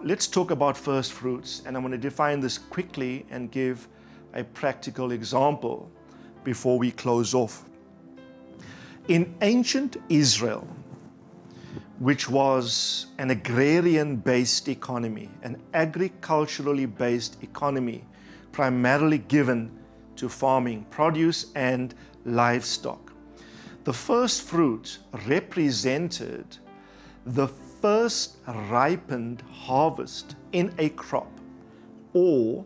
let's talk about first fruits, and I'm going to define this quickly and give a practical example before we close off. In ancient Israel, which was an agrarian-based economy, an agriculturally based economy, primarily given to farming, produce and livestock, the first fruit represented the first ripened harvest in a crop, or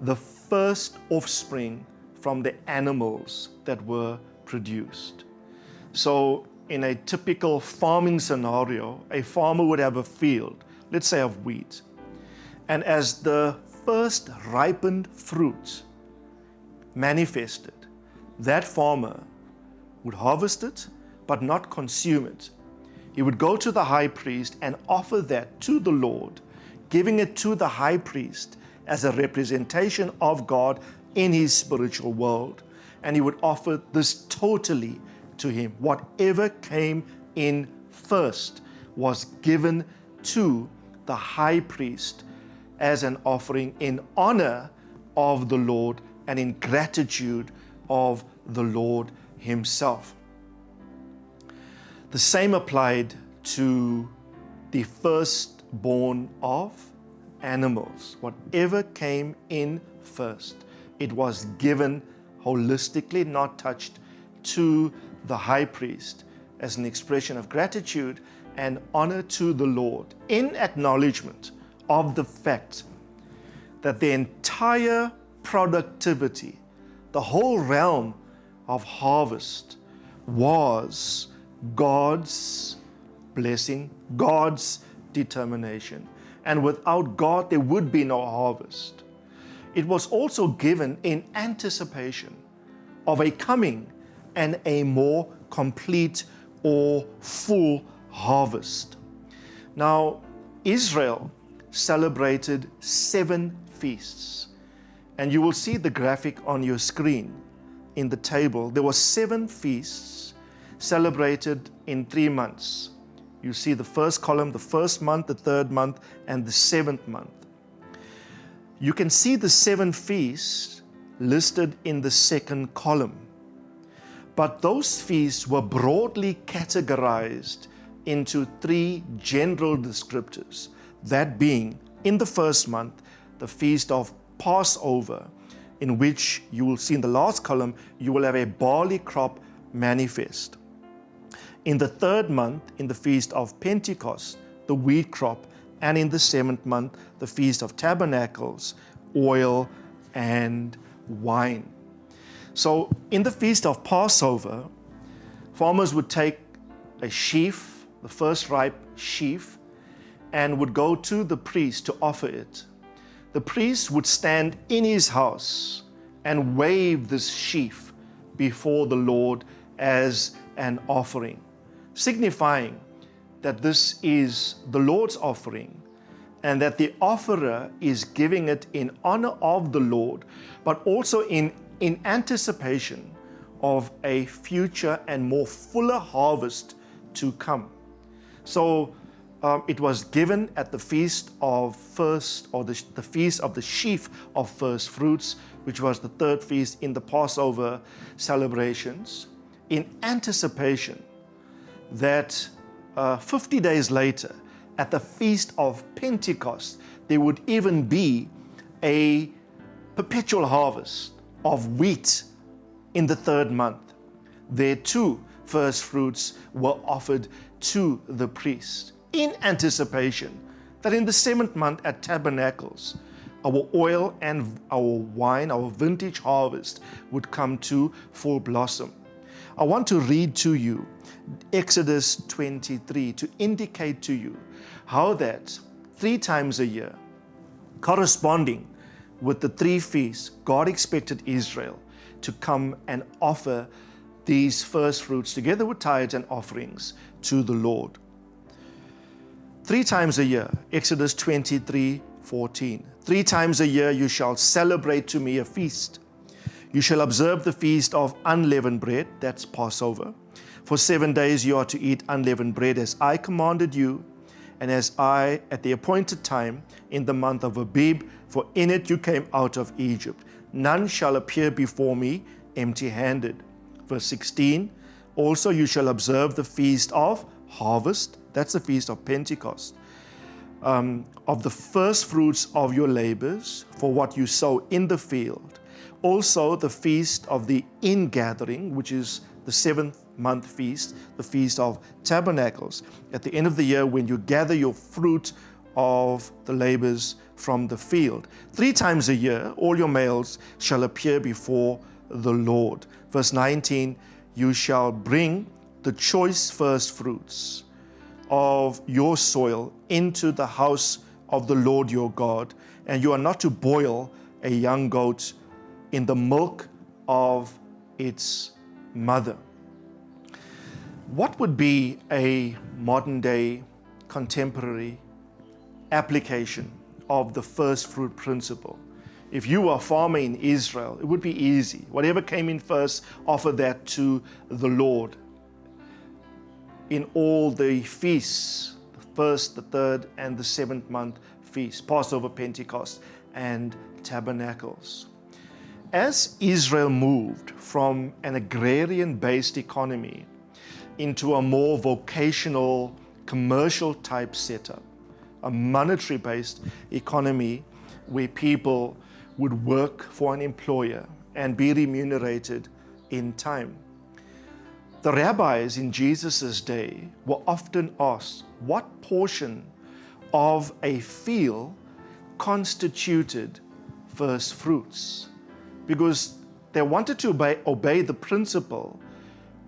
the first offspring from the animals that were produced. So in a typical farming scenario, a farmer would have a field, let's say of wheat, and as the first ripened fruit manifested, that farmer would harvest it but not consume it. He would go to the high priest and offer that to the Lord, giving it to the high priest as a representation of God in his spiritual world. And he would offer this totally to him. Whatever came in first was given to the high priest as an offering in honor of the Lord and in gratitude of the Lord himself. The same applied to the firstborn of animals. Whatever came in first, it was given holistically, not touched, to the high priest as an expression of gratitude and honor to the Lord, in acknowledgement of the fact that the entire productivity, the whole realm of harvest, was God's blessing, God's determination. And without God, there would be no harvest. It was also given in anticipation of a coming and a more complete or full harvest. Now, Israel celebrated 7 feasts. And you will see the graphic on your screen in the table. There were 7 feasts celebrated in 3 months. You see the first column, the first month, the third month, and the 7th month. You can see the 7 feasts listed in the second column. But those feasts were broadly categorized into 3 general descriptors. That being, in the first month, the feast of Passover, in which you will see in the last column, you will have a barley crop manifest. In the third month, in the feast of Pentecost, the wheat crop, and in the 7th month, the feast of tabernacles, oil and wine. So in the feast of Passover, farmers would take a sheaf, the first ripe sheaf, and would go to the priest to offer it. The priest would stand in his house and wave this sheaf before the Lord as an offering, signifying that this is the Lord's offering and that the offerer is giving it in honor of the Lord, but also in anticipation of a future and more fuller harvest to come. So it was given at the feast of the feast of the sheaf of first fruits, which was the third feast in the Passover celebrations, in anticipation that 50 days later, at the feast of Pentecost, there would even be a perpetual harvest of wheat in the third month. There too, first fruits were offered to the priest in anticipation that in the 7th month at Tabernacles, our oil and our wine, our vintage harvest, would come to full blossom. I want to read to you Exodus 23 to indicate to you how that 3 times a year, corresponding with the 3 feasts, God expected Israel to come and offer these first fruits together with tithes and offerings to the Lord. 3 times a year, Exodus 23:14. 3 times a year you shall celebrate to me a feast. You shall observe the feast of unleavened bread, that's Passover. For 7 days you are to eat unleavened bread as I commanded you, and as I at the appointed time in the month of Abib, for in it you came out of Egypt. None shall appear before me empty-handed. Verse 16, also you shall observe the feast of harvest, that's the feast of Pentecost, of the first fruits of your labors, for what you sow in the field. Also the feast of the ingathering, which is the 7th month feast, the Feast of Tabernacles, at the end of the year when you gather your fruit of the labors from the field. 3 times a year, all your males shall appear before the Lord. Verse 19, you shall bring the choice first fruits of your soil into the house of the Lord your God, and you are not to boil a young goat in the milk of its mother. What would be a modern day contemporary application of the first fruit principle? If you were a farmer in Israel, it would be easy. Whatever came in first, offer that to the Lord. In all the feasts, the 1st, the 3rd, and the 7th month feast, Passover, Pentecost, and Tabernacles. As Israel moved from an agrarian-based economy into a more vocational, commercial type setup, a monetary-based economy where people would work for an employer and be remunerated in time. The rabbis in Jesus' day were often asked what portion of a field constituted first fruits, because they wanted to obey the principle,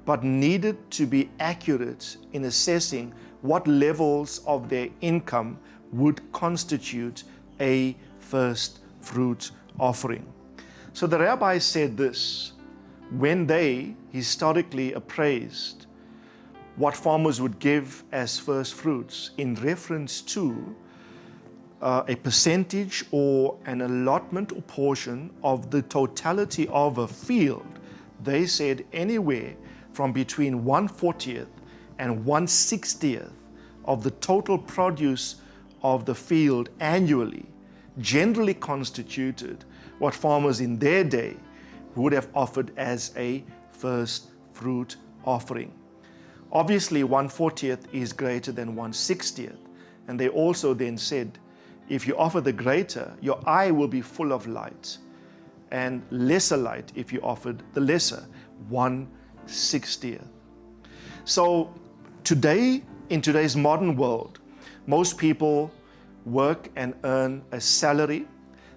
but needed to be accurate in assessing what levels of their income would constitute a first fruit offering. So the rabbis said this, when they historically appraised what farmers would give as first fruits in reference to a percentage or an allotment or portion of the totality of a field, they said anywhere from between 1/40th and 1/60th of the total produce of the field annually generally constituted what farmers in their day would have offered as a first fruit offering. Obviously 1/40th is greater than 1/60th, and they also then said if you offer the greater, your eye will be full of light, and lesser light if you offered the lesser, 1/60th. So today, in today's modern world, most people work and earn a salary.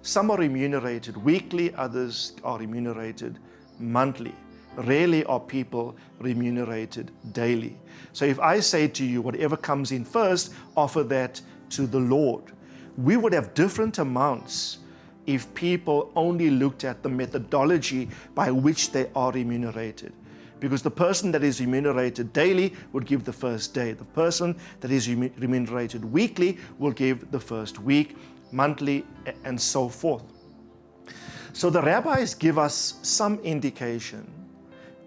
Some are remunerated weekly, others are remunerated monthly. Rarely are people remunerated daily. So if I say to you, whatever comes in first, offer that to the Lord. We would have different amounts if people only looked at the methodology by which they are remunerated. Because the person that is remunerated daily would give the first day. The person that is remunerated weekly will give the first week, monthly, and so forth. So the rabbis give us some indication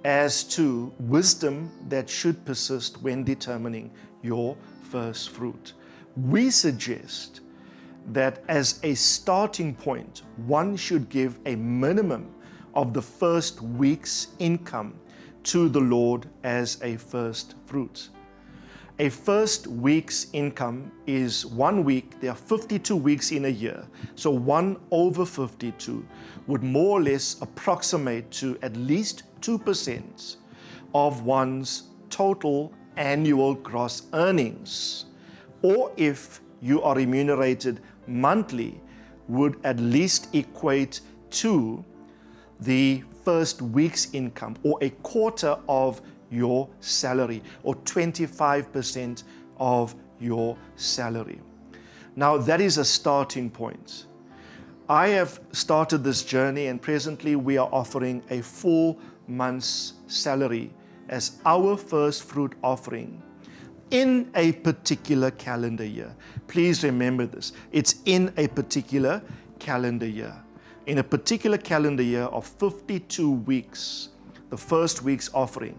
as to wisdom that should persist when determining your first fruit. We suggest that as a starting point, one should give a minimum of the first week's income to the Lord as a first fruit. A first week's income is 1 week. There are 52 weeks in a year. So 1/52 would more or less approximate to at least 2% of one's total annual gross earnings. Or if you are remunerated monthly, would at least equate to the first week's income, or a quarter of your salary, or 25% of your salary. Now that is a starting point. I have started this journey, and presently we are offering a full month's salary as our first fruit offering in a particular calendar year. Please remember this. It's in a particular calendar year. In a particular calendar year of 52 weeks, the first week's offering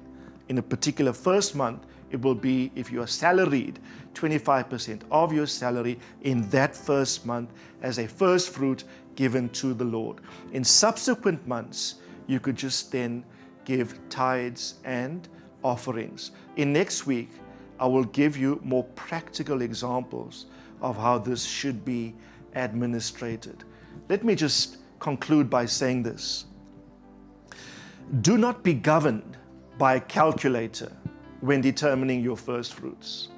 in a particular first month it will be, if you are salaried, 25% of your salary in that first month as a first fruit given to the Lord. In subsequent months, you could just then give tithes and offerings. In next week, I will give you more practical examples of how this should be administrated. Let me just conclude by saying this. Do not be governed by a calculator when determining your first fruits.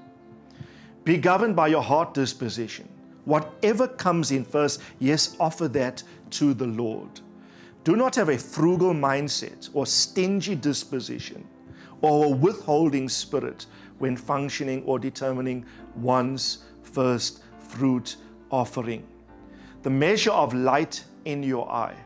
Be governed by your heart disposition. Whatever comes in first, yes, offer that to the Lord. Do not have a frugal mindset or stingy disposition or a withholding spirit when functioning or determining one's first fruit offering. The measure of light in your eye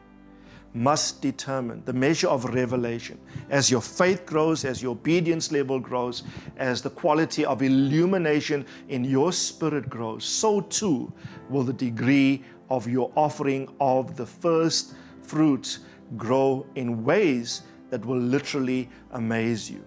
must determine the measure of revelation. As your faith grows, as your obedience level grows, as the quality of illumination in your spirit grows, so too will the degree of your offering of the first fruits grow in ways that will literally amaze you.